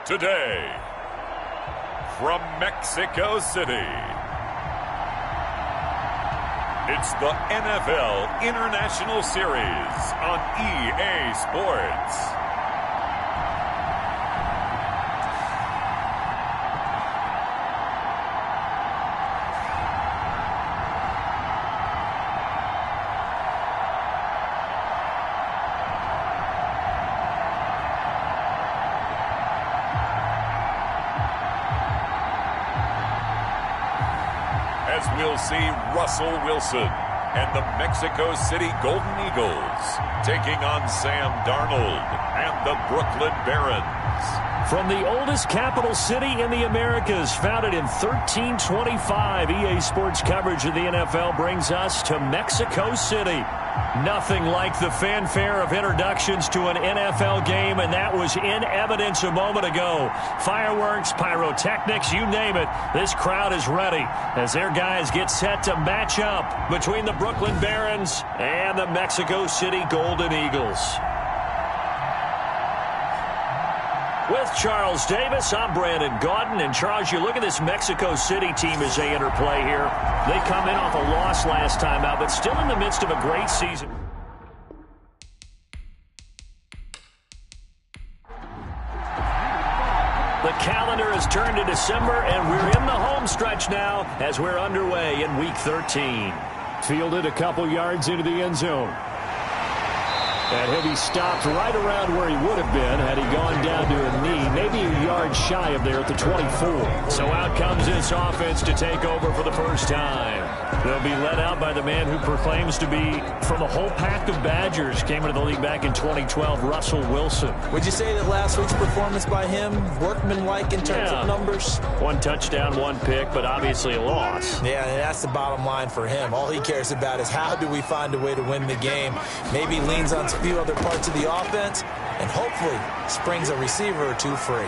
Today, from Mexico City, it's the NFL International Series on EA Sports. As we'll see Russell Wilson and the Mexico City Golden Eagles taking on Sam Darnold and the Brooklyn Barons. From the oldest capital city in the Americas, founded in 1325, EA Sports coverage of the NFL brings us to Mexico City. Nothing like the fanfare of introductions to an NFL game, and that was in evidence a moment ago. Fireworks, pyrotechnics, you name it. This crowd is ready as their guys get set to match up between the Brooklyn Barons and the Mexico City Golden Eagles. With Charles Davis, I'm Brandon Gaudin. And Charles, you look at this Mexico City team as they enter play here. They come in off a loss last time out, but still in the midst of a great season. The calendar has turned to December, and we're in the home stretch now as we're underway in Week 13. Fielded a couple yards into the end zone. And he'll be stopped right around where he would have been had he gone down to a knee, maybe a yard shy of there at the 24. So out comes this offense to take over for the first time. They'll be led out by the man who proclaims to be from a whole pack of Badgers. Came into the league back in 2012, Russell Wilson. Would you say that last week's performance by him, workmanlike in terms of numbers? One touchdown, one pick, but obviously a loss. Yeah, that's the bottom line for him. All he cares about is how do we find a way to win the game. Maybe leans on a few other parts of the offense, and hopefully springs a receiver or two free.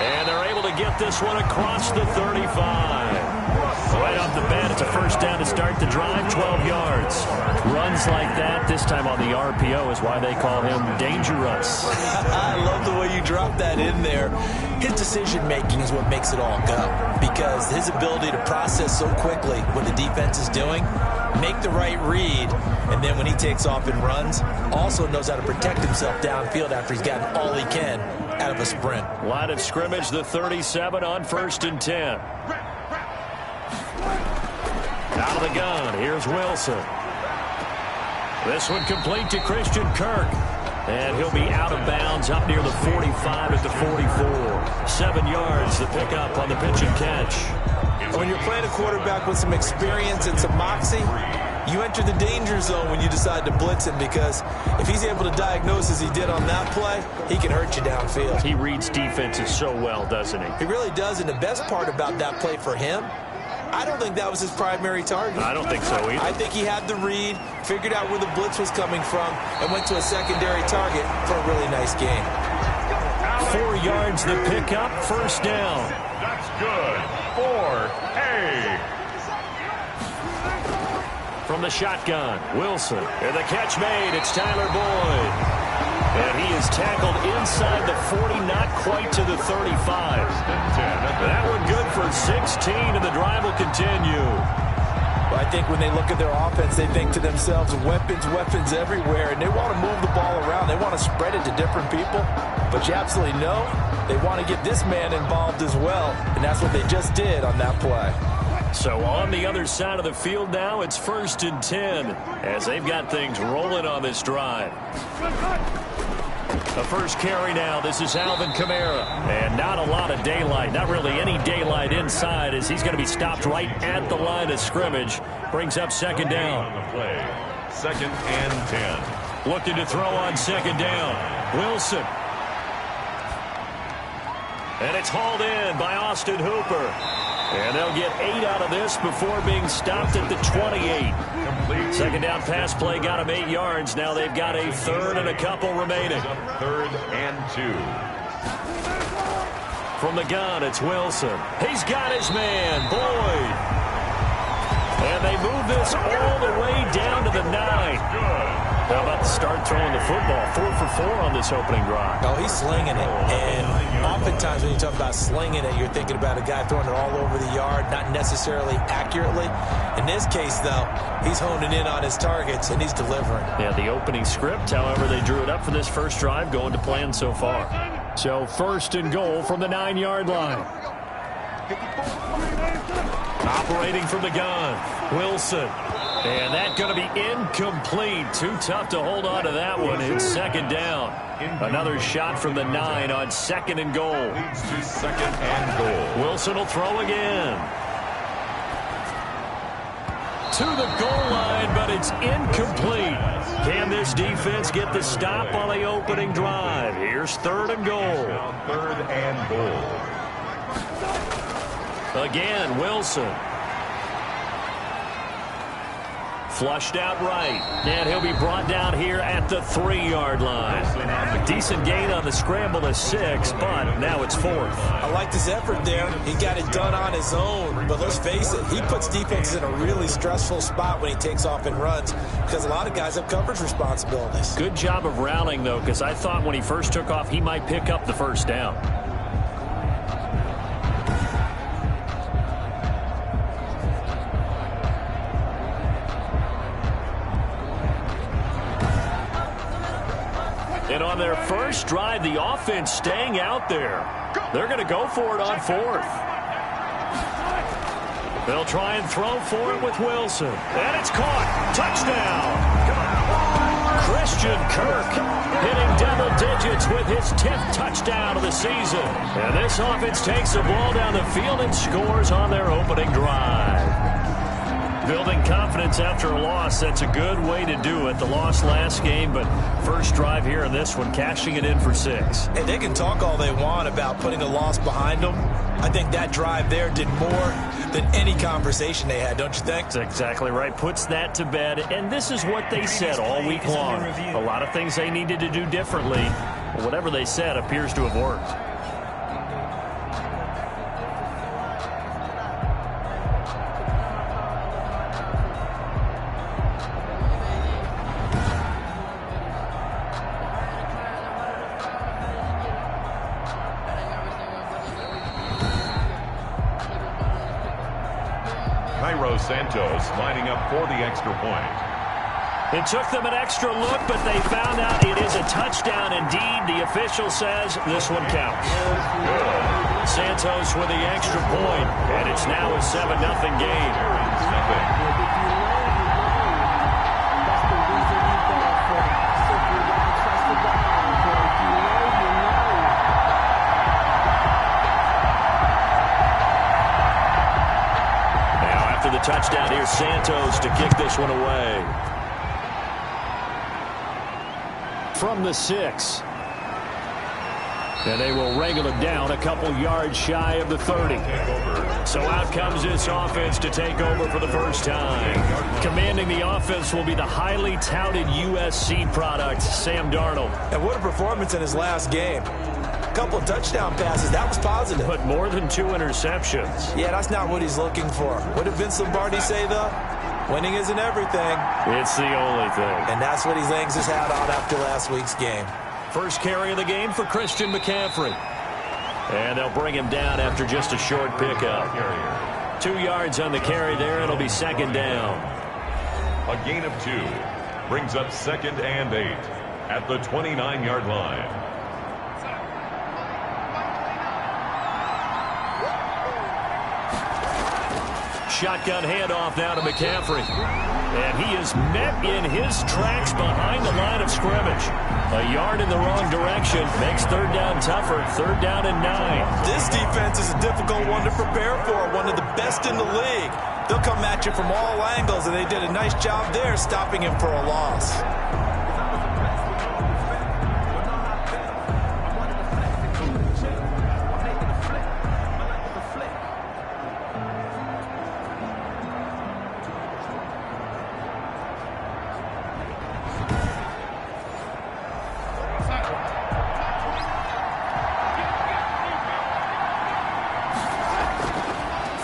And they're able to get this one across the 35. Right off the bat, it's a first down to start the drive, 12 yards. Runs like that, this time on the RPO, is why they call him dangerous. I love the way you drop that in there. His decision-making is what makes it all go, because his ability to process so quickly what the defense is doing, make the right read, and then when he takes off and runs, also knows how to protect himself downfield after he's gotten all he can out of a sprint. Line of scrimmage, the 37 on 1st and 10. Out of the gun, here's Wilson. This one complete to Christian Kirk. And he'll be out of bounds up near the 45 at the 44. 7 yards, the pickup on the pitch and catch. When you're playing a quarterback with some experience and some moxie, you enter the danger zone when you decide to blitz him, because if he's able to diagnose as he did on that play, he can hurt you downfield. He reads defenses so well, doesn't he? He really does, and the best part about that play for him, I don't think that was his primary target. I don't think so either. I think he had the read, figured out where the blitz was coming from, and went to a secondary target for a really nice game. 4 yards the pickup, first down. That's good for Hay. From the shotgun, Wilson. And the catch made, it's Tyler Boyd. And he is tackled inside the 40, not quite to the 35. That one good for 16, and the drive will continue. Well, I think when they look at their offense, they think to themselves, weapons, weapons everywhere, and they want to move the ball around. They want to spread it to different people. But you absolutely know they want to get this man involved as well, and that's what they just did on that play. So on the other side of the field now, it's 1st and 10 as they've got things rolling on this drive. The first carry now, this is Alvin Kamara. And not a lot of daylight, not really any daylight inside, as he's going to be stopped right at the line of scrimmage. Brings up second down. On the play, 2nd and 10. Looking to throw on 2nd down. Wilson. And it's hauled in by Austin Hooper. And they'll get 8 out of this before being stopped at the 28. Second down pass play got him 8 yards. Now they've got a 3rd and a couple remaining. 3rd and 2. From the gun, it's Wilson. He's got his man, Boyd. And they move this all the way down to the 9. How about the start throwing the football? 4 for 4 on this opening drive. Oh, he's slinging it. And oftentimes when you talk about slinging it, you're thinking about a guy throwing it all over the yard, not necessarily accurately. In this case, though, he's honing in on his targets, and he's delivering. Yeah, the opening script, however, they drew it up for this first drive, going to plan so far. So 1st and goal from the 9-yard line. Operating from the gun, Wilson. And that's going to be incomplete. Too tough to hold on to that one. It's 2nd down. Another shot from the 9 on 2nd and goal. Leads to 2nd and goal. Wilson will throw again. To the goal line, but it's incomplete. Can this defense get the stop on the opening drive? Here's 3rd and goal. 3rd and goal. Again, Wilson. Flushed out right. And he'll be brought down here at the 3-yard line. Decent gain on the scramble to 6, but now it's 4th. I liked his effort there. He got it done on his own. But let's face it, he puts defenses in a really stressful spot when he takes off and runs because a lot of guys have coverage responsibilities. Good job of rallying, though, because I thought when he first took off, he might pick up the 1st down. And on their first drive, the offense staying out there. They're going to go for it on 4th. They'll try and throw for it with Wilson. And it's caught. Touchdown. Christian Kirk hitting double digits with his 10th touchdown of the season. And this offense takes the ball down the field and scores on their opening drive. Building confidence after a loss, that's a good way to do it. The loss last game, but first drive here in this one, cashing it in for 6. And they can talk all they want about putting a loss behind them. I think that drive there did more than any conversation they had, don't you think? That's exactly right. Puts that to bed. And this is what they said all week long. A lot of things they needed to do differently. Whatever they said appears to have worked. Santos lining up for the extra point. It took them an extra look, but they found out it is a touchdown indeed. The official says this one counts. Good. Santos with the extra point, and it's now a 7-0 game. The touchdown here, Santos to kick this one away. From the 6. And they will wrangle it down a couple yards shy of the 30. So out comes this offense to take over for the first time. Commanding the offense will be the highly touted USC product, Sam Darnold. And what a performance in his last game. Couple of touchdown passes. That was positive. But more than 2 interceptions. Yeah, that's not what he's looking for. What did Vince Lombardi say, though? Winning isn't everything. It's the only thing. And that's what he hangs his hat on after last week's game. First carry of the game for Christian McCaffrey. And they'll bring him down after just a short pickup. 2 yards on the carry there. It'll be 2nd down. A gain of 2 brings up 2nd and 8 at the 29-yard line. Shotgun handoff now to McCaffrey. And he is met in his tracks behind the line of scrimmage. A yard in the wrong direction makes 3rd down tougher. 3rd down and 9. This defense is a difficult one to prepare for. One of the best in the league. They'll come at you from all angles, and they did a nice job there stopping him for a loss.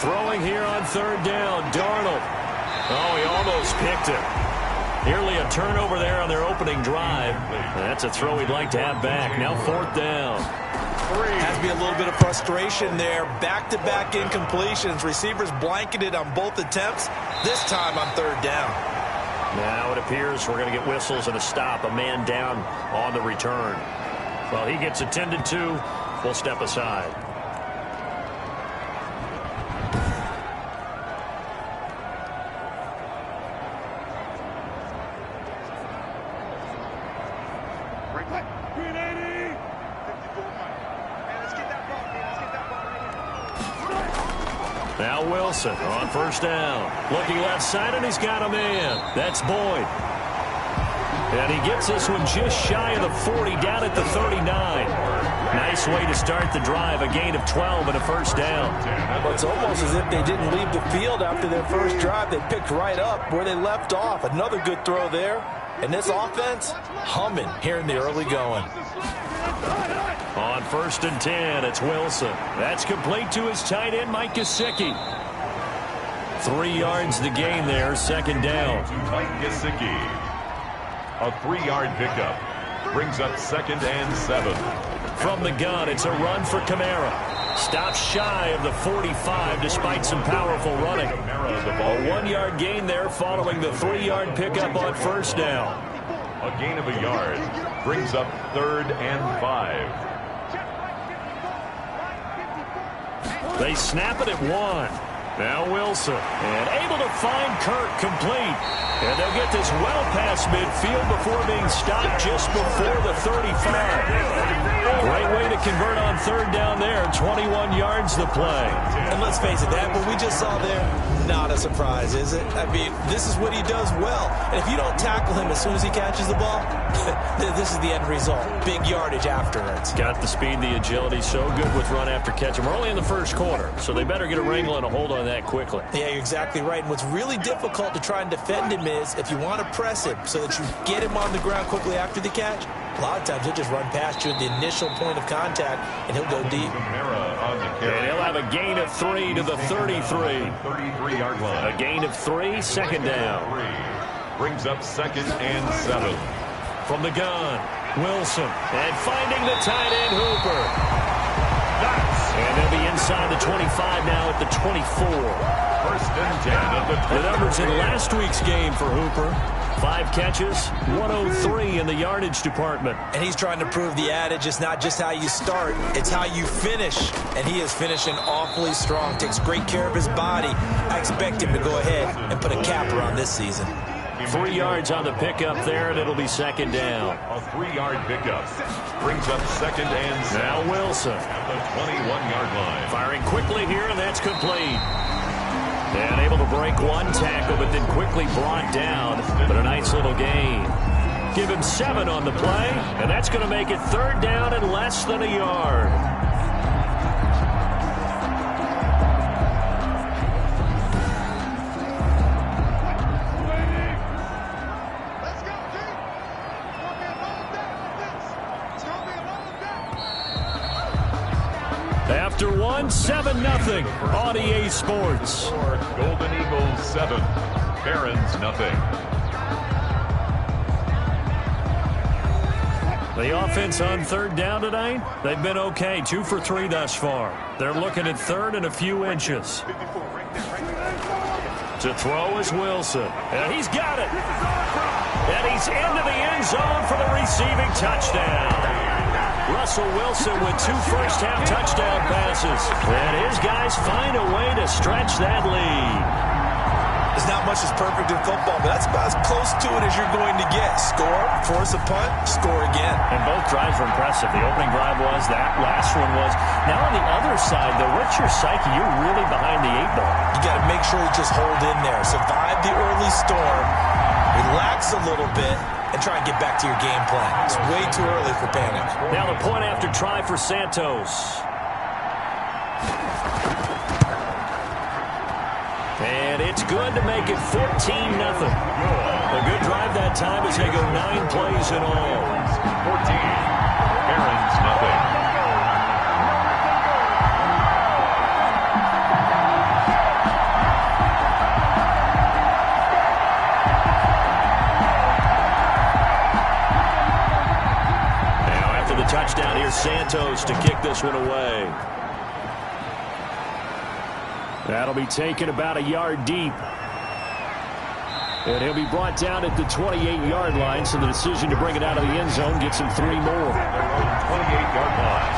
Throwing here on 3rd down, Darnold. Oh, he almost picked it. Nearly a turnover there on their opening drive. That's a throw he'd like to have back. Now 4th down. Has to be a little bit of frustration there. Back-to-back incompletions. Receivers blanketed on both attempts. This time on 3rd down. Now it appears we're going to get whistles and a stop. A man down on the return. Well, he gets attended to. We'll step aside. Now Wilson on 1st down. Looking left side, and he's got a man. That's Boyd. And he gets this one just shy of the 40, down at the 39. Nice way to start the drive. A gain of 12 and a 1st down. Well, it's almost as if they didn't leave the field after their first drive. They picked right up where they left off. Another good throw there. And this offense, humming here in the early going. On 1st and 10, it's Wilson. That's complete to his tight end, Mike Gesicki. 3 yards the gain there, 2nd down. Mike Gesicki. A 3-yard pickup. Brings up 2nd and 7. From the gun, it's a run for Kamara. Stops shy of the 45 despite some powerful running. A 1-yard gain there following the 3-yard pickup on 1st down. A gain of a yard. Brings up 3rd and 5. They snap it at 1. Now Wilson, and able to find Kirk complete. And they'll get this well past midfield before being stopped just before the 35. Great way to convert on 3rd down there. 21 yards the play. And let's face it, that what we just saw there, not a surprise, is it? I mean, this is what he does well. And if you don't tackle him as soon as he catches the ball, this is the end result. Big yardage afterwards. Got the speed, the agility, so good with run after catch. And we're only in the 1st quarter, so they better get a wrangle and a hold on that quickly. Yeah, you're exactly right. And what's really difficult to try and defend him is if you want to press him so that you get him on the ground quickly after the catch, a lot of times he'll just run past you at the initial point of contact, and he'll go deep. And he'll have a gain of 3 to the 33. 33-yard line. A gain of 3, 2nd down. Brings up 2nd and 7. From the gun, Wilson. And finding the tight end, Hooper. And they'll be inside the 25 now at the 24. 1st and 10 of the numbers in last week's game for Hooper. 5 catches, 103 in the yardage department. And he's trying to prove the adage, it's not just how you start, it's how you finish. And he is finishing awfully strong, takes great care of his body. I expect him to go ahead and put a capper on this season. 3 yards on the pickup there, and it'll be 2nd down. A 3-yard pickup. Brings up 2nd and 7. Now Wilson. At the 21-yard line. Firing quickly here, and that's complete. And able to break 1 tackle, but then quickly brought down. But a nice little gain. Give him 7 on the play, and that's going to make it 3rd down and less than a yard. After 1, 7-0 on EA Sports. Golden Eagles 7, Barons 0. The offense on 3rd down tonight, they've been okay. 2 for 3 thus far. They're looking at 3rd and a few inches. To throw is Wilson. And he's got it. And he's into the end zone for the receiving touchdown. Russell Wilson with 2 first-half touchdown passes. And his guys find a way to stretch that lead. There's not much that's perfect in football, but that's about as close to it as you're going to get. Score, force a punt, score again. And both drives were impressive. The opening drive was, that last one was. Now on the other side, though, what's your psyche? You're really behind the 8-ball. You got to make sure you just hold in there. Survive the early storm, relax a little bit, and try and get back to your game plan. It's way too early for panic. Now the point after try for Santos. And it's good to make it 14-0. A good drive that time as they go 9 plays in all. 14, Barons 0. this one away. That'll be taken about a yard deep. And he'll be brought down at the 28-yard line, so the decision to bring it out of the end zone gets him 3 more. 28-yard line.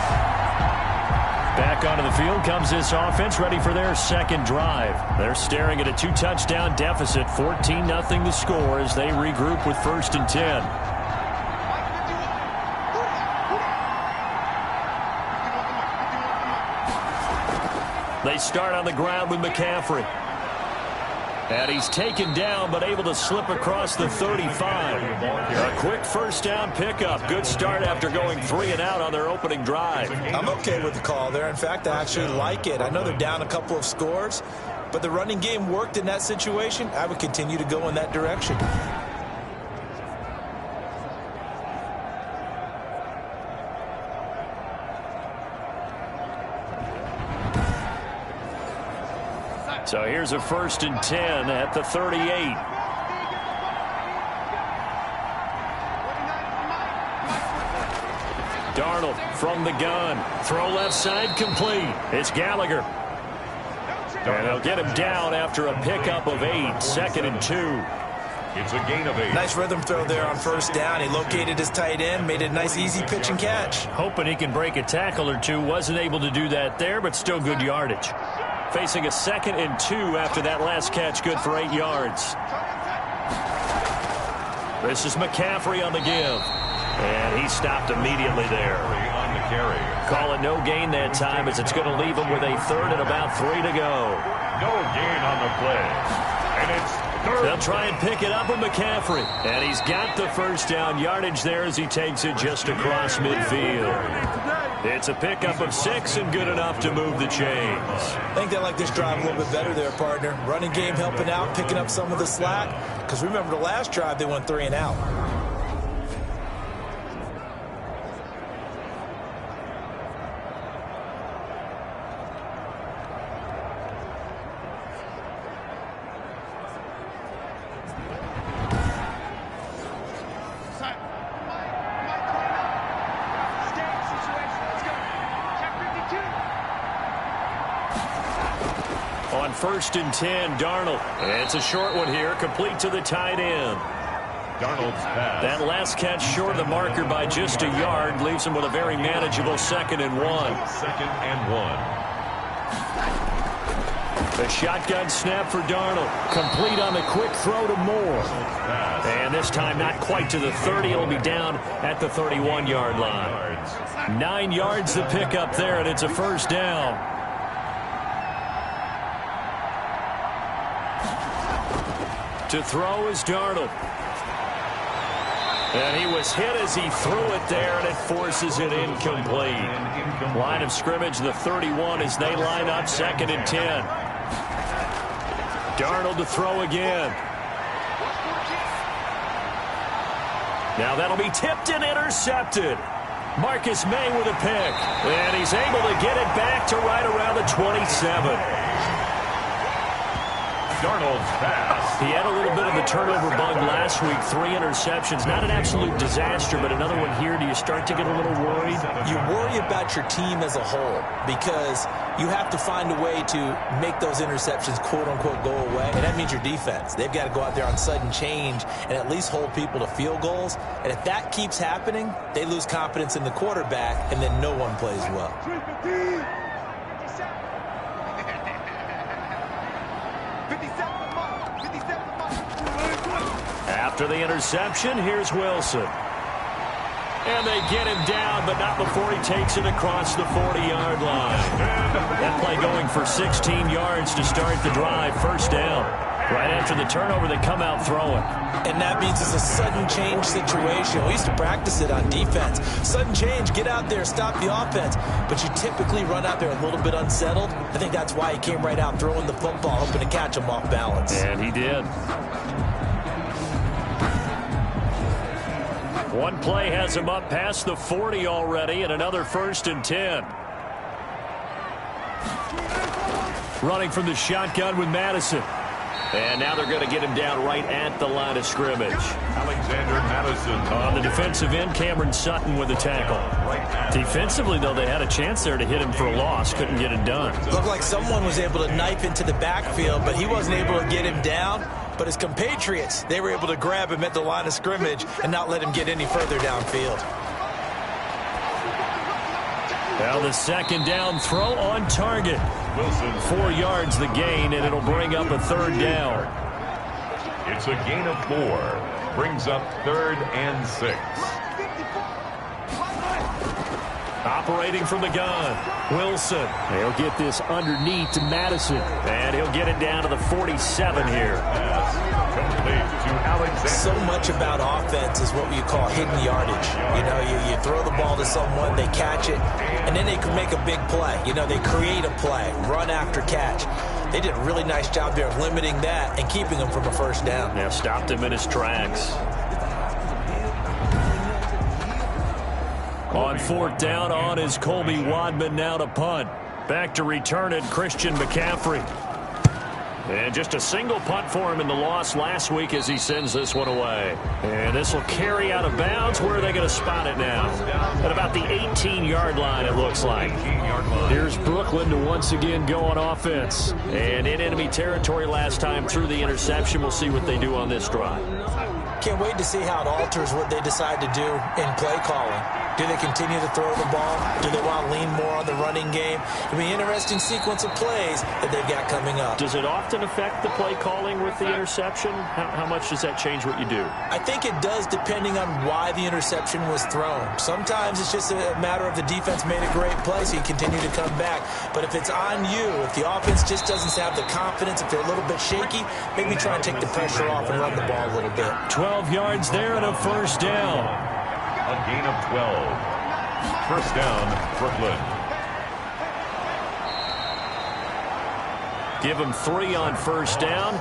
Back onto the field comes this offense, ready for their second drive. They're staring at a 2-touchdown deficit, 14-0 the score as they regroup with 1st and 10. They start on the ground with McCaffrey. And he's taken down, but able to slip across the 35. A quick first down pickup. Good start after going 3 and out on their opening drive. I'm okay with the call there. In fact, I actually like it. I know they're down a couple of scores, but the running game worked in that situation. I would continue to go in that direction. So here's a 1st and 10 at the 38. Darnold from the gun. Throw left side complete. It's Gallagher. And they'll get him down after a pickup of 8. 2nd and 2. It's a gain of 8. Nice rhythm throw there on 1st down. He located his tight end, made it a nice easy pitch and catch. Hoping he can break a tackle or two. Wasn't able to do that there, but still good yardage. Facing a 2nd and 2 after that last catch, good for 8 yards. This is McCaffrey on the give. And he stopped immediately there. On the carry. Call it no gain that time as it's going to leave him with a 3rd and about 3 to go. No gain on the play. And it's 3rd. They'll try and pick it up with McCaffrey. And he's got the 1st down yardage there as he takes it just across midfield. It's a pickup of 6 and good enough to move the chains. I think they like this drive a little bit better there, partner. Running game helping out, picking up some of the slack. Because remember the last drive, they went 3 and out. On 1st and 10, Darnold. It's a short one here, complete to the tight end. Darnold's pass. That last catch short of the marker by just a yard leaves him with a very manageable 2nd and 1. 2nd and 1. The shotgun snap for Darnold. Complete on the quick throw to Moore. And this time not quite to the 30. It'll be down at the 31-yard line. 9 yards to pick up there, and it's a 1st down. To throw is Darnold. And he was hit as he threw it there, and it forces it incomplete. Line of scrimmage, the 31 as they line up, 2nd and 10. Darnold to throw again. Now that'll be tipped and intercepted. Marcus May with a pick. And he's able to get it back to right around the 27. Darnold's pass. He had a little bit of the turnover bug last week. 3 interceptions. Not an absolute disaster, but another one here. Do you start to get a little worried? You worry about your team as a whole because you have to find a way to make those interceptions, quote-unquote, go away. And that means your defense. They've got to go out there on sudden change and at least hold people to field goals. And if that keeps happening, they lose confidence in the quarterback, and then no one plays well. After the interception, here's Wilson. And they get him down, but not before he takes it across the 40-yard line. That play going for 16 yards to start the drive. 1st down. Right after the turnover, they come out throwing. And that means it's a sudden change situation. We used to practice it on defense. Sudden change, get out there, stop the offense. But you typically run out there a little bit unsettled. I think that's why he came right out throwing the football, hoping to catch him off balance. And he did. One play has him up past the 40 already, and another 1st and 10. Running from the shotgun with Madison. And now they're going to get him down right at the line of scrimmage. Alexander Madison. On the defensive end, Cameron Sutton with a tackle. Defensively, though, they had a chance there to hit him for a loss. Couldn't get it done. Looked like someone was able to knife into the backfield, but he wasn't able to get him down. But his compatriots, they were able to grab him at the line of scrimmage and not let him get any further downfield. Well, the second down throw on target. Wilson. 4 yards the gain, and it'll bring up a third down. It's a gain of 4. Brings up 3rd and 6. Operating from the gun, Wilson. He'll get this underneath to Madison. And he'll get it down to the 47 here. Complete to Alexander. So much about offense is what you call hidden yardage. You know, you throw the ball to someone, they catch it, and then they can make a big play. You know, they create a play, run after catch. They did a really nice job there of limiting that and keeping him from a first down. Yeah, stopped him in his tracks. On 4th down, on is Colby Wadman now to punt. Back to return it, Christian McCaffrey. And just a single punt for him in the loss last week as he sends this one away. And this will carry out of bounds. Where are they going to spot it now? At about the 18-yard line, it looks like. Here's Brooklyn to once again go on offense. And in enemy territory last time through the interception. We'll see what they do on this drive. Can't wait to see how it alters what they decide to do in play calling. Do they continue to throw the ball? Do they want to lean more on the running game? It'll be an interesting sequence of plays that they've got coming up. Does it often affect the play calling with the interception? How much does that change what you do? I think it does depending on why the interception was thrown. Sometimes it's just a matter of the defense made a great play, so you continue to come back. But if it's on you, if the offense just doesn't have the confidence, if they're a little bit shaky, maybe try and take the pressure off and run the ball a little bit. 12 yards there and a first down. A gain of 12. First down, Brooklyn. Give him 3 on first down.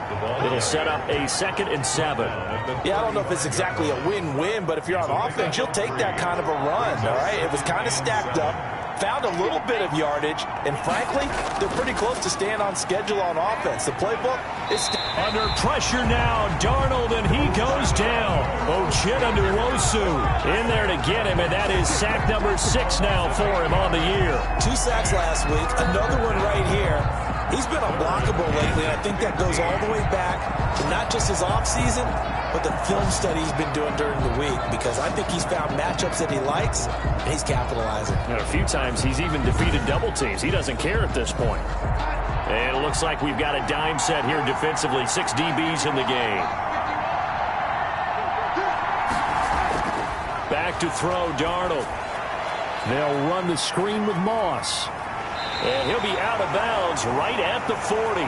It'll set up a 2nd and 7. Yeah, I don't know if it's exactly a win-win, but if you're on offense, you'll take that kind of a run, all right? It was kind of stacked up, found a little bit of yardage, and frankly, they're pretty close to staying on schedule on offense. The playbook is under pressure now, Darnold, and he goes down. Ochennadu-Nwosu in there to get him, and that is sack number 6 now for him on the year. 2 sacks last week, another one right here. He's been unblockable lately, and I think that goes all the way back to not just his offseason, but the film study he's been doing during the week, because I think he's found matchups that he likes, and he's capitalizing. And a few times he's even defeated double teams. He doesn't care at this point. And it looks like we've got a dime set here defensively. 6 DBs in the game. Back to throw, Darnold. They'll run the screen with Moss. And he'll be out of bounds right at the 40.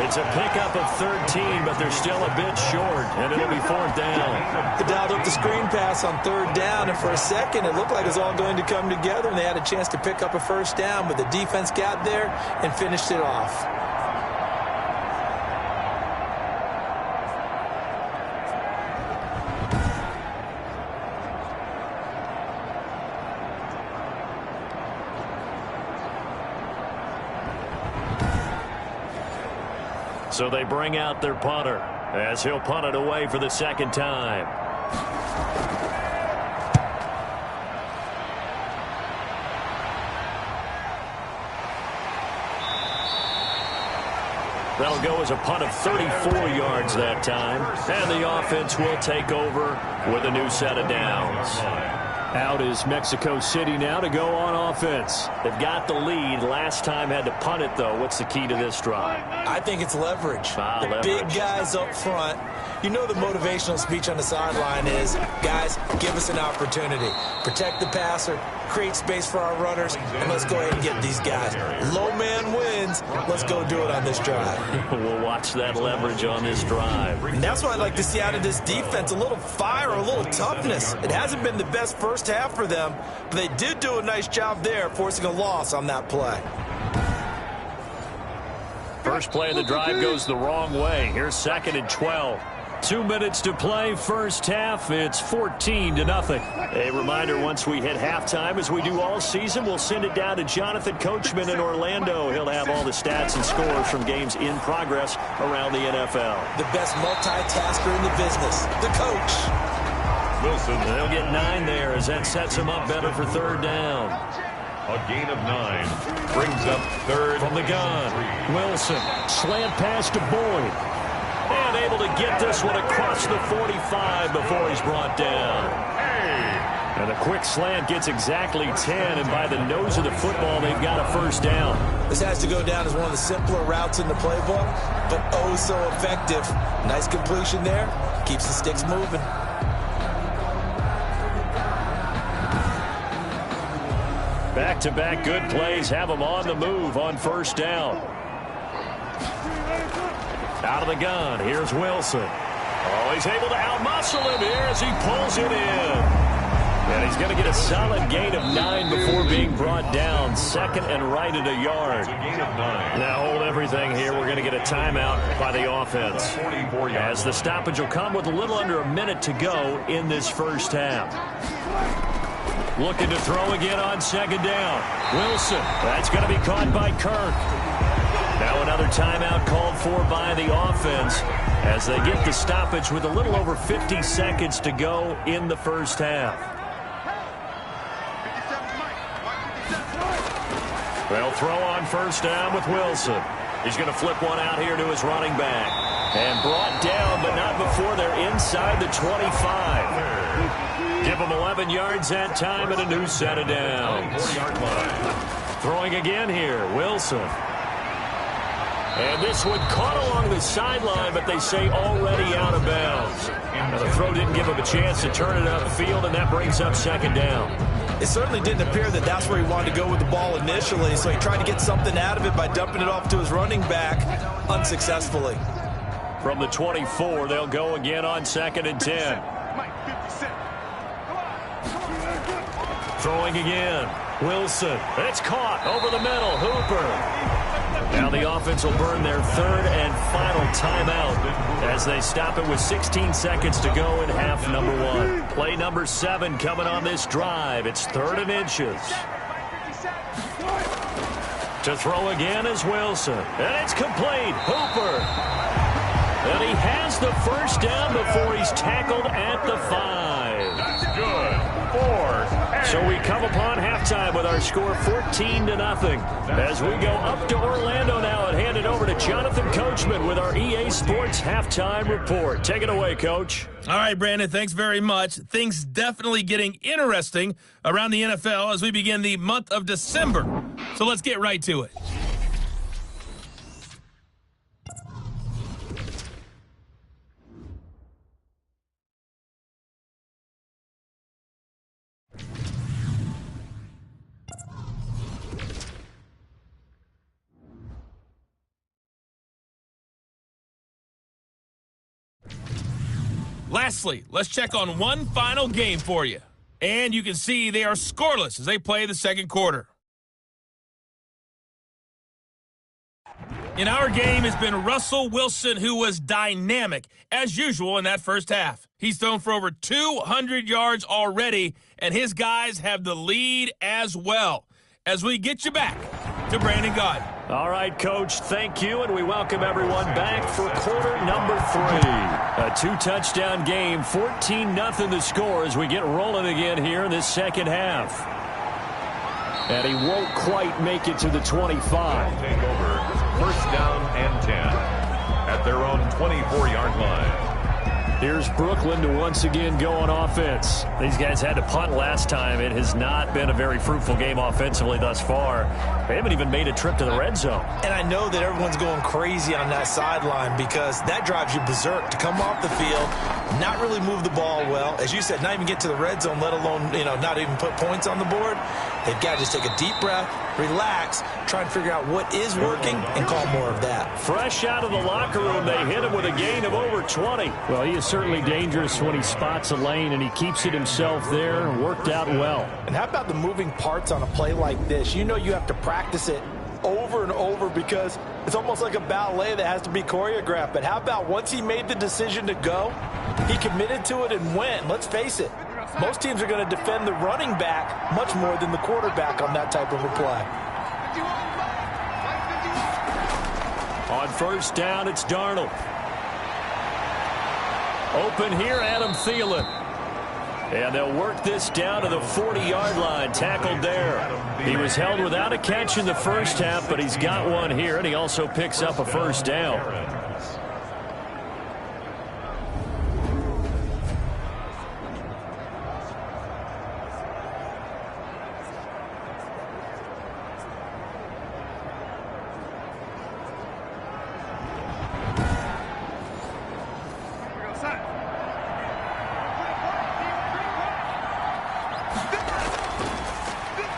It's a pickup of 13, but they're still a bit short, and it'll be 4th down. They dialed up the screen pass on 3rd down, and for a second it looked like it was all going to come together, and they had a chance to pick up a first down, but the defense got there and finished it off. So they bring out their punter as he'll punt it away for the 2nd time. That'll go as a punt of 34 yards that time. And the offense will take over with a new set of downs. Out is Mexico City now to go on offense. They've got the lead. Last time had to punt it, though. What's the key to this drive? I think it's leverage. Leverage. Big guys up front. You know the motivational speech on the sideline is, guys, give us an opportunity. Protect the passer, create space for our runners, and let's go ahead and get these guys. Low man wins. Let's go do it on this drive. We'll watch that leverage on this drive. And that's what I'd like to see out of this defense, a little fire, a little toughness. It hasn't been the best first half for them, but they did do a nice job there, forcing a loss on that play. First play of the drive goes the wrong way. Here's 2nd and 12. 2 minutes to play, first half. It's 14-0. A reminder, once we hit halftime, as we do all season, we'll send it down to Jonathan Coachman in Orlando. He'll have all the stats and scores from games in progress around the NFL. The best multitasker in the business, the coach. Wilson. They'll get 9 there as that sets him up better for third down. A gain of 9 brings up third. From the gun, Wilson, slant pass to Boyd. And able to get this one across the 45 before he's brought down. And a quick slant gets exactly 10, and by the nose of the football, they've got a first down. This has to go down as one of the simpler routes in the playbook, but oh so effective. Nice completion there. Keeps the sticks moving. Back-to-back good plays have them on the move on first down. Out of the gun, here's Wilson. Oh, he's able to outmuscle him here as he pulls it in. And he's going to get a solid gain of 9 before being brought down. Second and right at a yard. Now hold everything here. We're going to get a timeout by the offense, as the stoppage will come with a little under a minute to go in this first half. Looking to throw again on second down. Wilson, that's going to be caught by Kirk. Now another timeout called for by the offense as they get the stoppage with a little over 50 seconds to go in the first half. They'll throw on first down with Wilson. He's going to flip one out here to his running back. And brought down, but not before they're inside the 25. Give them 11 yards that time and a new set of downs. Throwing again here, Wilson. And this one caught along the sideline, but they say already out of bounds. Now the throw didn't give him a chance to turn it upfield, and that brings up second down. It certainly didn't appear that that's where he wanted to go with the ball initially, so he tried to get something out of it by dumping it off to his running back unsuccessfully. From the 24, they'll go again on second and 10. Throwing again. Wilson. It's caught over the middle. Hooper. Now the offense will burn their third and final timeout as they stop it with 16 seconds to go in half number 1. Play number 7 coming on this drive. It's 3rd and inches. To throw again is Wilson. And it's complete. Hooper. And he has the first down before he's tackled at the 5. That's good. 4. So we come upon halftime with our score 14-0 as we go up to Orlando now and hand it over to Jonathan Coachman with our EA Sports halftime report. Take it away, Coach. All right, Brandon, thanks very much. Things definitely getting interesting around the NFL as we begin the month of December. So let's get right to it. Lastly, let's check on one final game for you. And you can see they are scoreless as they play the second quarter. In our game has been Russell Wilson, who was dynamic, as usual, in that first half. He's thrown for over 200 yards already, and his guys have the lead as well. As we get you back to Brandon Gaudin. All right, Coach, thank you, and we welcome everyone back for quarter number 3. A 2-touchdown game, 14-0 the score as we get rolling again here in this second half. And he won't quite make it to the 25. Take over. First down and 10 at their own 24-yard line. Here's Brooklyn to once again go on offense. These guys had to punt last time. It has not been a very fruitful game offensively thus far. They haven't even made a trip to the red zone. And I know that everyone's going crazy on that sideline because that drives you berserk to come off the field, not really move the ball well. As you said, not even get to the red zone, let alone, not even put points on the board. They've got to just take a deep breath, relax, try and figure out what is working, and call more of that. Fresh out of the locker room, they hit him with a gain of over 20. Well, he is certainly dangerous when he spots a lane, and he keeps it himself there. Worked out well. And how about the moving parts on a play like this? You know you have to practice it over and over because it's almost like a ballet that has to be choreographed. But how about once he made the decision to go, he committed to it and went. Let's face it, most teams are going to defend the running back much more than the quarterback on that type of a play. On first down, it's Darnold. Open here, Adam Thielen. And they'll work this down to the 40-yard line, tackled there. He was held without a catch in the first half, but he's got one here, and he also picks up a first down.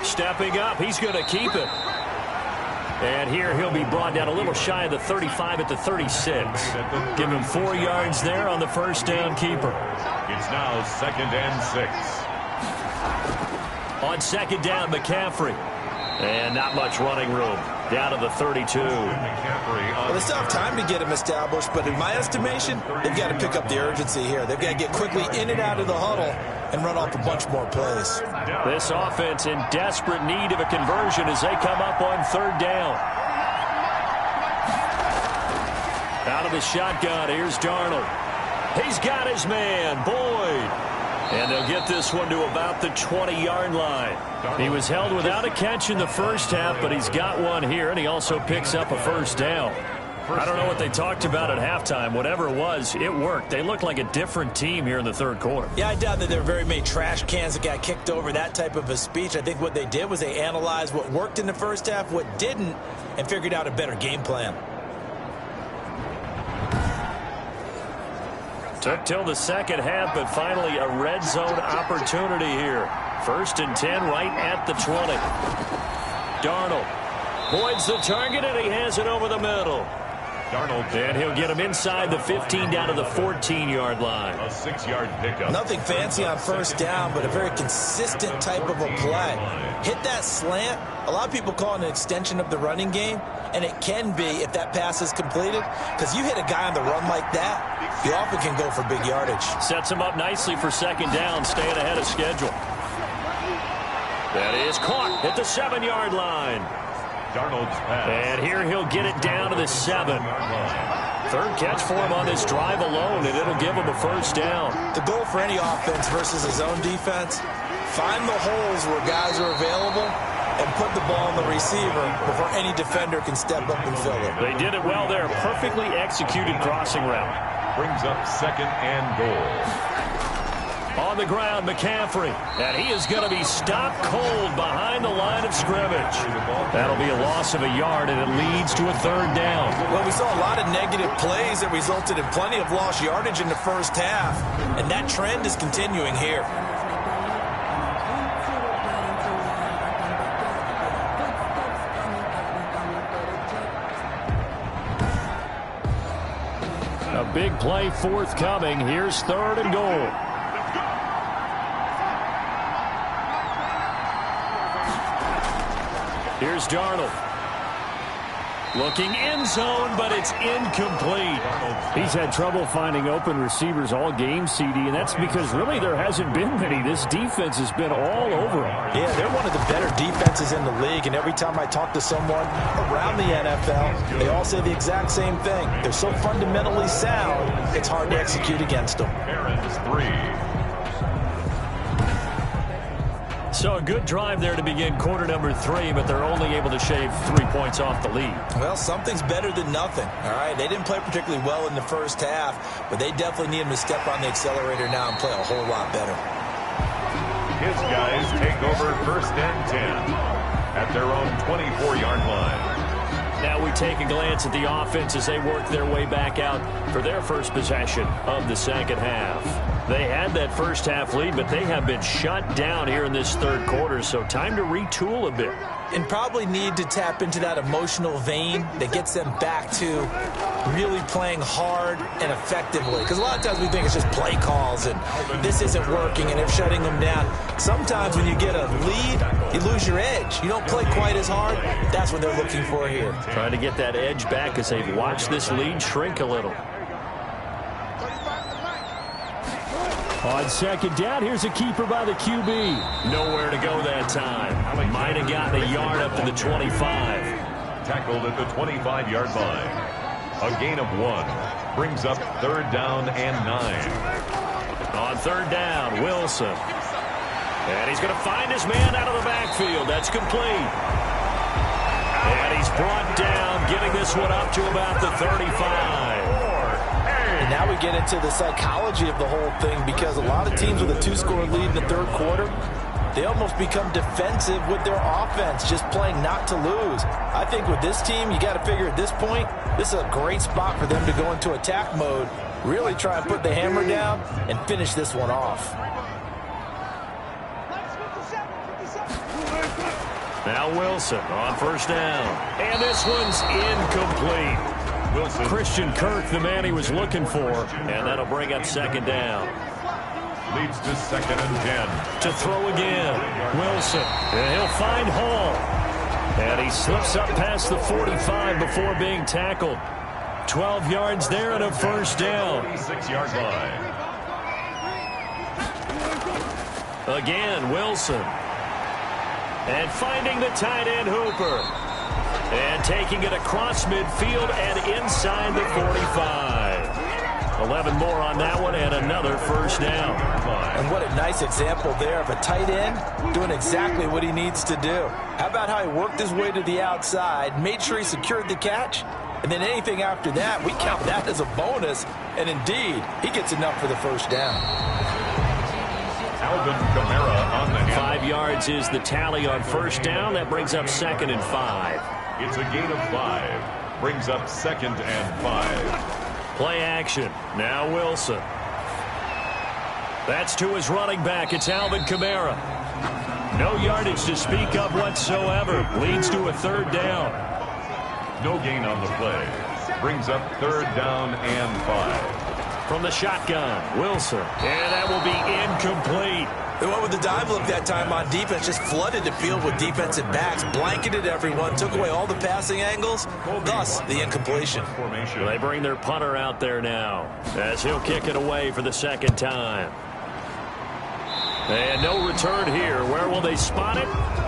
Stepping up, he's going to keep it. And here he'll be brought down a little shy of the 35 at the 36. Give him 4 yards there on the first down keeper. It's now 2nd and 6. On second down, McCaffrey. And not much running room. Down to the 32. Well, they still have time to get him established, but in my estimation, they've got to pick up the urgency here. They've got to get quickly in and out of the huddle and run off a bunch more plays. This offense in desperate need of a conversion as they come up on third down. Out of the shotgun, here's Darnold. He's got his man, Boyd. And they'll get this one to about the 20-yard line. He was held without a catch in the first half, but he's got one here, and he also picks up a first down. I don't know what they talked about at halftime. Whatever it was, it worked. They looked like a different team here in the third quarter. Yeah, I doubt that there were very many trash cans that got kicked over, that type of a speech. I think what they did was they analyzed what worked in the first half, what didn't, and figured out a better game plan. Took till the second half, but finally a red zone opportunity here. 1st and 10 right at the 20. Darnold. Boyd's the target, and he has it over the middle. Darnold. And he'll get him inside the 15 down to the 14-yard line. A 6-yard pickup. Nothing fancy on first down, but a very consistent type of a play. Hit that slant. A lot of people call it an extension of the running game, and it can be if that pass is completed, because you hit a guy on the run like that, you often can go for big yardage. Sets him up nicely for second down, staying ahead of schedule. That is caught at the 7-yard line. Darnold's pass. And here he'll get it down to the 7. Third catch for him on this drive alone, and it'll give him a first down. The goal for any offense versus his own defense, find the holes where guys are available and put the ball on the receiver before any defender can step up and fill it. They did it well there. Perfectly executed crossing route. Brings up 2nd and goal. On the ground, McCaffrey. And he is going to be stopped cold behind the line of scrimmage. That'll be a loss of a yard, and it leads to a third down. Well, we saw a lot of negative plays that resulted in plenty of lost yardage in the first half, and that trend is continuing here. A big play forthcoming. Here's 3rd and goal. Here's Darnold. Looking end zone, but it's incomplete. He's had trouble finding open receivers all game, CD, and that's because really there hasn't been many. This defense has been all over him. Yeah, they're one of the better defenses in the league, and every time I talk to someone around the NFL, they all say the exact same thing. They're so fundamentally sound, it's hard to execute against them. Aaron's 3. So a good drive there to begin quarter number 3, but they're only able to shave 3 points off the lead. Well, something's better than nothing, all right? They didn't play particularly well in the first half, but they definitely need him to step on the accelerator now and play a whole lot better. His guys take over 1st and 10 at their own 24-yard line. Now we take a glance at the offense as they work their way back out for their first possession of the second half. They had that first half lead, but they have been shut down here in this third quarter, so time to retool a bit. And probably need to tap into that emotional vein that gets them back to really playing hard and effectively. Because a lot of times we think it's just play calls and this isn't working and they're shutting them down. Sometimes when you get a lead, You lose your edge. You don't play quite as hard. That's what they're looking for here. Trying to get that edge back as they've watched this lead shrink a little. On second down, here's a keeper by the QB. Nowhere to go that time. Might have gotten a yard up to the 25. Tackled at the 25-yard line. A gain of 1 brings up 3rd down and 9. On 3rd down, Wilson. And he's going to find his man out of the backfield. That's complete. And he's brought down, getting this one up to about the 35. And now we get into the psychology of the whole thing, because a lot of teams with a 2-score lead in the 3rd quarter, they almost become defensive with their offense, just playing not to lose. I think with this team, you got to figure at this point, this is a great spot for them to go into attack mode, really try and put the hammer down and finish this one off. Now Wilson on 1st down. And this one's incomplete. Wilson. Christian Kirk, the man he was looking for, and that'll bring up 2nd down. Leads to 2nd and 10. To throw again, Wilson, and he'll find Hall. And he slips up past the 45 before being tackled. 12 yards there and a 1st down. 46-yard line. Again, Wilson. And finding the tight end, Hooper. And taking it across midfield and inside the 45. 11 more on that one and another 1st down. And what a nice example there of a tight end doing exactly what he needs to do. How about how he worked his way to the outside, made sure he secured the catch, and then anything after that, we count that as a bonus. And indeed, he gets enough for the 1st down. Alvin Kamara on the handle. 5 yards is the tally on 1st down. That brings up 2nd and 5. It's a gain of 5. Brings up 2nd and 5. Play action. Now Wilson. That's to his running back. It's Alvin Kamara. No yardage to speak of whatsoever. Leads to a 3rd down. No gain on the play. Brings up 3rd down and 5. From the shotgun, Wilson. And that will be incomplete. They went with the dive look that time on defense, just flooded the field with defensive backs, blanketed everyone, took away all the passing angles, thus the incompletion. They bring their punter out there now as he'll kick it away for the 2nd time. And no return here. Where will they spot it?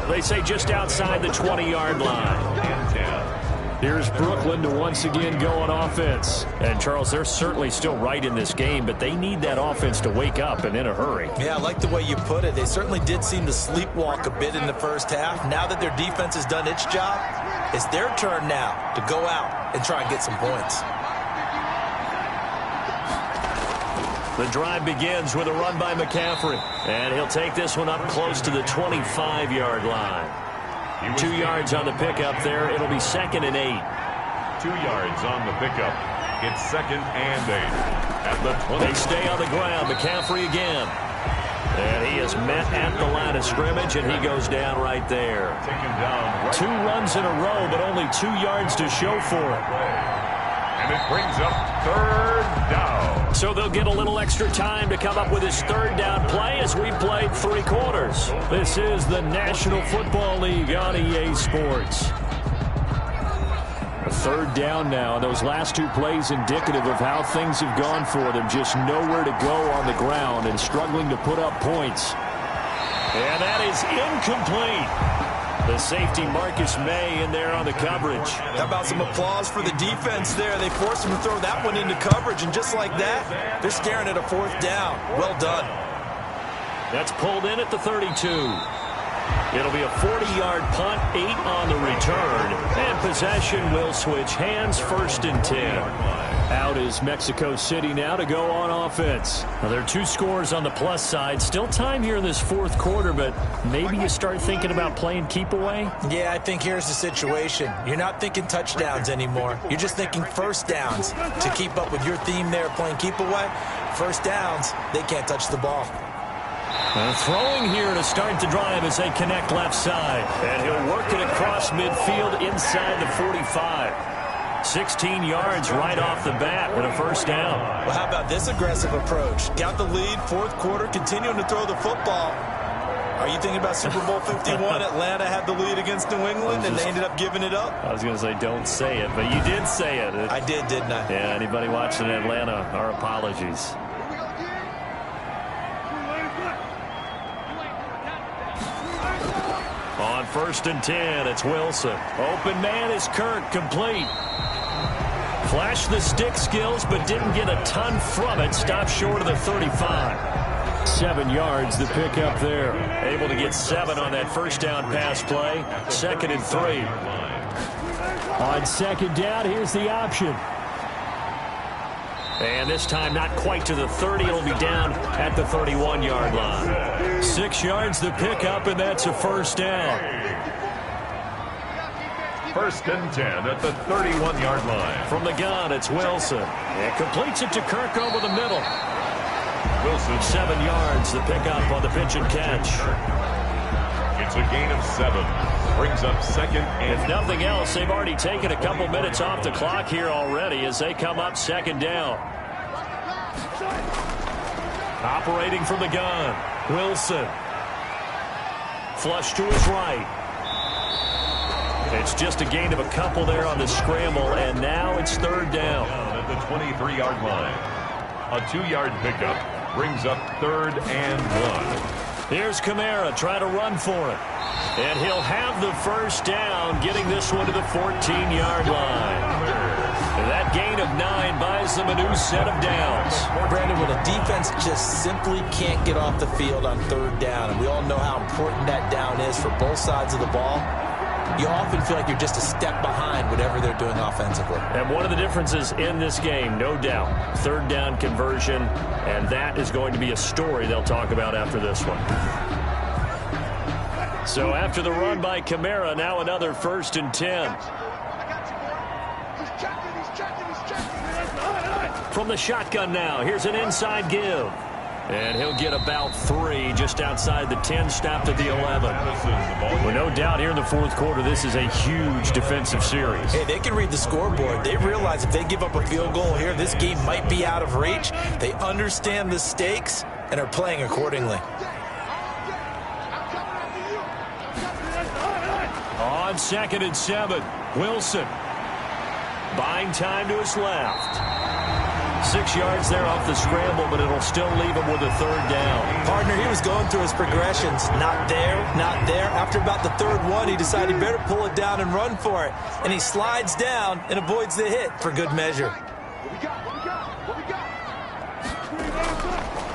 They say just outside the 20-yard line. And 10. Here's Brooklyn to once again go on offense. And, Charles, they're certainly still right in this game, but they need that offense to wake up and in a hurry. Yeah, I like the way you put it. They certainly did seem to sleepwalk a bit in the 1st half. Now that their defense has done its job, it's their turn now to go out and try and get some points. The drive begins with a run by McCaffrey. And he'll take this one up close to the 25-yard line. 2 yards on the pickup there. It'll be 2nd and 8. 2 yards on the pickup. It's 2nd and 8. At the 20. They stay on the ground. McCaffrey again. And he is met at the line of scrimmage, and he goes down right there. Taken down. Right. 2 runs in a row, but only 2 yards to show for it. And it brings up 3rd down. So they'll get a little extra time to come up with his 3rd down play as we played 3 quarters. This is the National Football League on EA Sports. A 3rd down now, and those last 2 plays indicative of how things have gone for them. Just nowhere to go on the ground and struggling to put up points. And that is incomplete. The safety Marcus May in there on the coverage. How about some applause for the defense there? They forced him to throw that one into coverage, and just like that, they're staring at a 4th down. Well done. That's pulled in at the 32. It'll be a 40-yard punt, 8 on the return, and possession will switch hands, 1st and 10. Out is Mexico City now to go on offense. Now, there are 2 scores on the plus side. Still time here in this 4th quarter, but maybe you start thinking about playing keep away? Yeah, I think here's the situation. You're not thinking touchdowns anymore. You're just thinking 1st downs. To keep up with your theme there, playing keep away, 1st downs, they can't touch the ball. Throwing here to start the drive as they connect left side. And he'll work it across midfield inside the 45. 16 yards right off the bat with a 1st down. Well, how about this aggressive approach? Got the lead, 4th quarter, continuing to throw the football. Are you thinking about Super Bowl 51? Atlanta had the lead against New England, and they ended up giving it up? I was going to say don't say it, but you did say it. I did, didn't I? Yeah, anybody watching Atlanta, our apologies. On 1st and 10, it's Wilson. Open man is Kirk, complete. Flashed the stick skills, but didn't get a ton from it. Stopped short of the 35. 7 yards the pick up there. Able to get 7 on that first down pass play. 2nd and 3. On 2nd down, here's the option. And this time not quite to the 30. It'll be down at the 31-yard line. 6 yards the pick up, and that's a first down. 1st and 10 at the 31-yard line. From the gun, it's Wilson. And completes it to Kirk over the middle. Wilson. 7 yards the pick up on the pitch and catch. It's a gain of 7. Brings up 2nd and... If nothing else, they've already taken a couple minutes off the clock here already as they come up 2nd down. Operating from the gun, Wilson. Flush to his right. It's just a gain of a couple there on the scramble, and now it's 3rd down. At the 23-yard line. A 2-yard pickup brings up 3rd and 1. Here's Kamara trying to run for it. And he'll have the first down, getting this one to the 14-yard line. And that gain of 9 buys them a new set of downs. Brandon, when a defense just simply can't get off the field on 3rd down, and we all know how important that down is for both sides of the ball, you often feel like you're just a step behind whatever they're doing offensively. And one of the differences in this game, no doubt, 3rd down conversion, and that is going to be a story they'll talk about after this one. So after the run by Kamara, now another 1st and 10. From the shotgun now, here's an inside give. And he'll get about 3 just outside the 10, stopped at the 11. Well, no doubt here in the 4th quarter, this is a huge defensive series. Hey, they can read the scoreboard. They realize if they give up a field goal here, this game might be out of reach. They understand the stakes and are playing accordingly. On 2nd and 7, Wilson. Buying time to his left. 6 yards there off the scramble, but it'll still leave him with a 3rd down. Partner, he was going through his progressions. Not there, not there. After about the 3rd one, he decided he better pull it down and run for it. And he slides down and avoids the hit for good measure.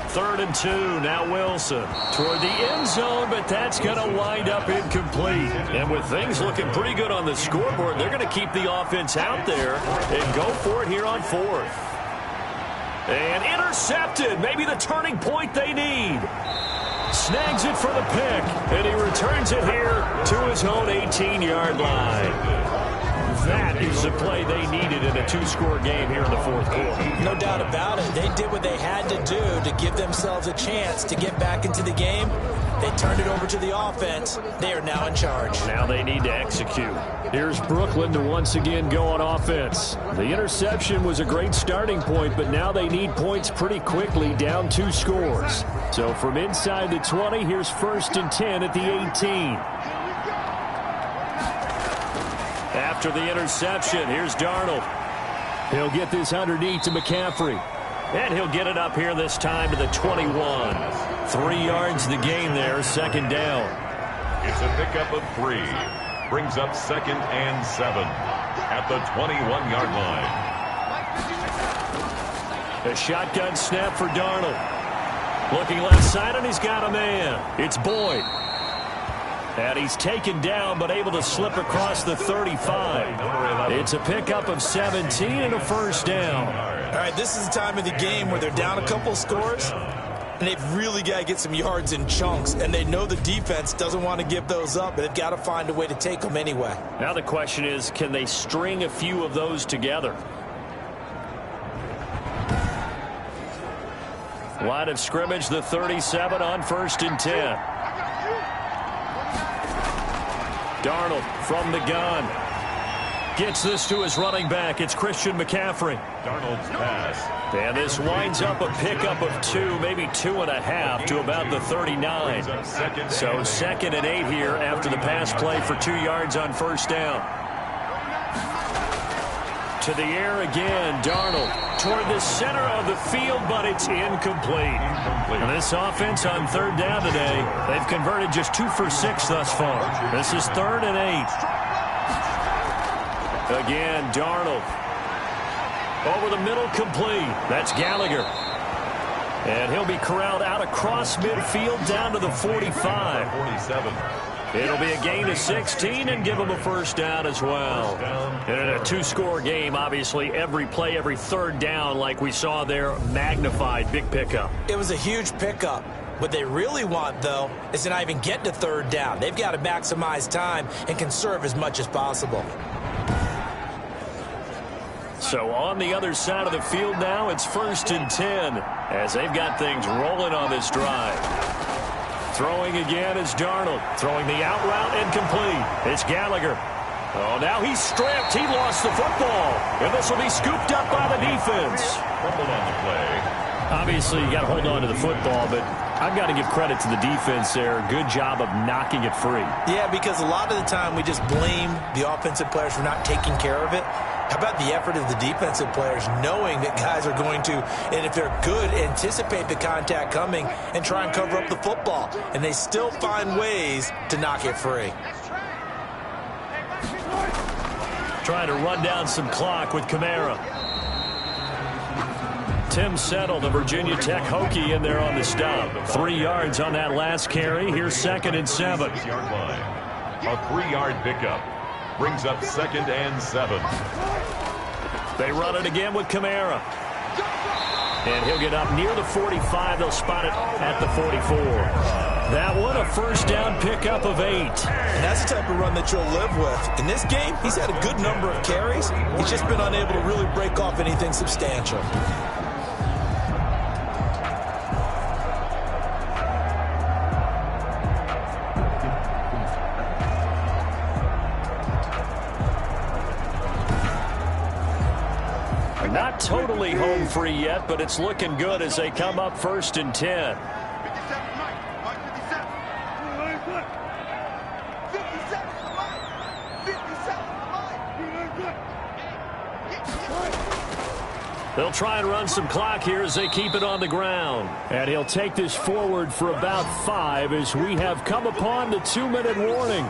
3rd and 2, now Wilson. Toward the end zone, but that's going to wind up incomplete. And with things looking pretty good on the scoreboard, they're going to keep the offense out there and go for it here on 4th. And intercepted, maybe the turning point they need. Snags it for the pick, and he returns it here to his own 18-yard line. That is the play they needed in a 2-score game here in the 4th quarter. No doubt about it. They did what they had to do to give themselves a chance to get back into the game. They turned it over to the offense. They are now in charge. Now they need to execute. Here's Brooklyn to once again go on offense. The interception was a great starting point, but now they need points pretty quickly, down 2 scores. So from inside the 20, here's 1st and 10 at the 18. After the interception, here's Darnold. He'll get this underneath to McCaffrey. And he'll get it up here this time to the 21. 3 yards the gain there, 2nd down. It's a pickup of 3. Brings up 2nd and 7 at the 21-yard line. A shotgun snap for Darnold. Looking left side, and he's got a man. It's Boyd. And he's taken down, but able to slip across the 35. It's a pickup of 17 and a first down. All right, this is the time of the game where they're down a couple scores, and they've really got to get some yards in chunks, and they know the defense doesn't want to give those up, but they've got to find a way to take them anyway. Now the question is, can they string a few of those together? Line of scrimmage, the 37 on 1st and 10. Darnold from the gun. Gets this to his running back. It's Christian McCaffrey. Darnold's pass. And this winds up a pickup of 2, maybe 2.5 to about the 39. So 2nd and 8 here after the pass play for 2 yards on first down. To the air again, Darnold toward the center of the field, but it's incomplete. And this offense on 3rd down today, they've converted just 2 for 6 thus far. This is 3rd and 8. Again, Darnold. Over the middle, complete. That's Gallagher. And he'll be corralled out across midfield down to the 45. 47. It'll be a gain of 16 and give him a first down as well. And in a 2-score game, obviously, every play, every 3rd down, like we saw there, magnified. Big pickup. It was a huge pickup. What they really want, though, is to not even get to 3rd down. They've got to maximize time and conserve as much as possible. So on the other side of the field now, it's 1st and 10 as they've got things rolling on this drive. Throwing again is Darnold. Throwing the out route incomplete. It's Gallagher. Oh, now he's stripped. He lost the football. And this will be scooped up by the defense. Fumbled on the play. Obviously, you got to hold on to the football, but I've got to give credit to the defense there. Good job of knocking it free. Yeah, because a lot of the time we just blame the offensive players for not taking care of it. How about the effort of the defensive players knowing that guys are going to, and if they're good, anticipate the contact coming and try and cover up the football. And they still find ways to knock it free. Trying to run down some clock with Kamara. Tim Settle, the Virginia Tech Hokie, in there on the stop. 3 yards on that last carry. Here's 2nd and 7. 6-yard line. A 3-yard pickup. Brings up 2nd and 7. They run it again with Kamara. And he'll get up near the 45. They'll spot it at the 44. That one, a first down pickup of 8. And that's the type of run that you'll live with. In this game, he's had a good number of carries. He's just been unable to really break off anything substantial. Not totally home free yet, but it's looking good as they come up 1st and 10. They'll try and run some clock here as they keep it on the ground. And he'll take this forward for about 5 as we have come upon the 2-minute warning.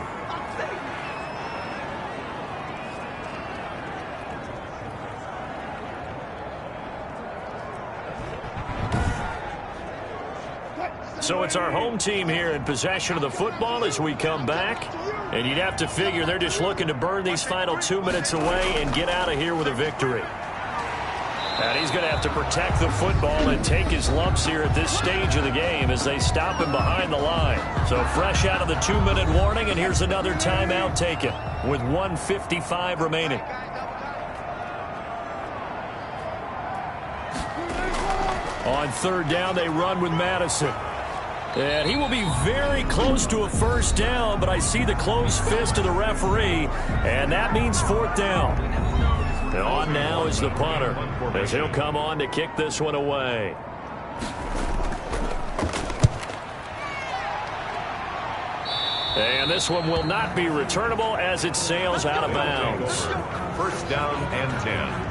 So it's our home team here in possession of the football as we come back. And you'd have to figure they're just looking to burn these final 2 minutes away and get out of here with a victory. And he's going to have to protect the football and take his lumps here at this stage of the game as they stop him behind the line. So fresh out of the 2-minute warning, and here's another timeout taken with 1:55 remaining. On 3rd down, they run with Madison. And he will be very close to a first down, but I see the closed fist of the referee, and that means 4th down. And on now is the punter, as he'll come on to kick this one away. And this one will not be returnable as it sails out of bounds. 1st down and 10.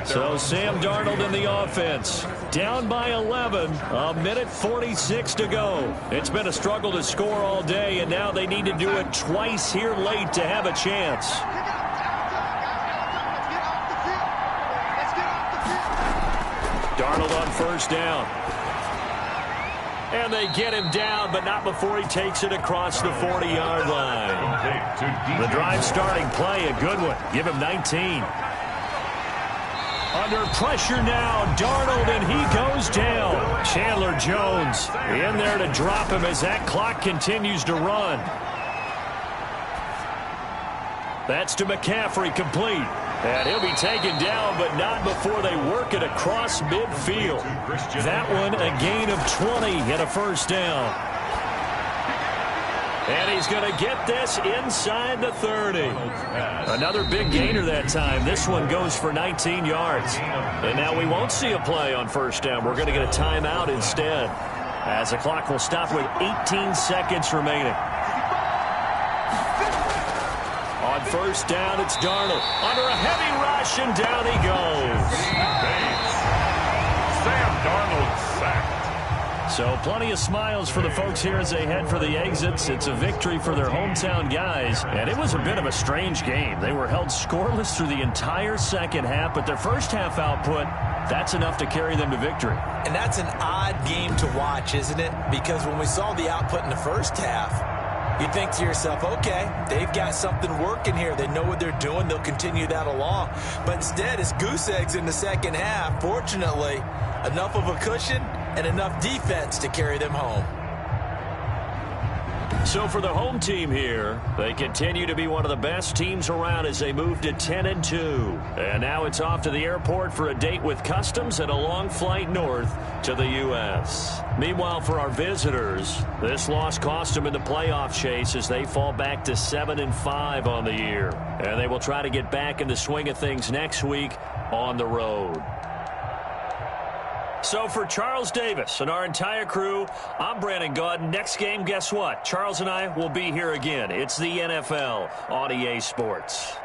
So Sam Darnold in the offense. Down by 11. 1:46 to go. It's been a struggle to score all day, and now they need to do it twice here late to have a chance. Darnold on 1st down. And they get him down, but not before he takes it across the 40-yard line. The drive starting play, a good one. Give him 19. Under pressure now, Darnold, and he goes down. Chandler Jones in there to drop him as that clock continues to run. That's to McCaffrey, complete. And he'll be taken down, but not before they work it across midfield. That one, a gain of 20 and a first down. And he's going to get this inside the 30. Another big gainer that time. This one goes for 19 yards. And now we won't see a play on first down. We're going to get a timeout instead, as the clock will stop with 18 seconds remaining. On first down, it's Darnold. Under a heavy rush, and down he goes. Sam Darnold sacked. So plenty of smiles for the folks here as they head for the exits. It's a victory for their hometown guys, and it was a bit of a strange game. They were held scoreless through the entire second half, but their first half output, that's enough to carry them to victory. And that's an odd game to watch, isn't it? Because when we saw the output in the first half, you think to yourself, okay, they've got something working here. They know what they're doing. They'll continue that along. But instead, it's goose eggs in the second half. Fortunately, enough of a cushion and enough defense to carry them home. So for the home team here, they continue to be one of the best teams around as they move to 10-2. And now it's off to the airport for a date with Customs and a long flight north to the U.S. Meanwhile, for our visitors, this loss cost them in the playoff chase as they fall back to 7-5 on the year. And they will try to get back in the swing of things next week on the road. So for Charles Davis and our entire crew, I'm Brandon Gaudin. Next game, guess what? Charles and I will be here again. It's the NFL on EA Sports.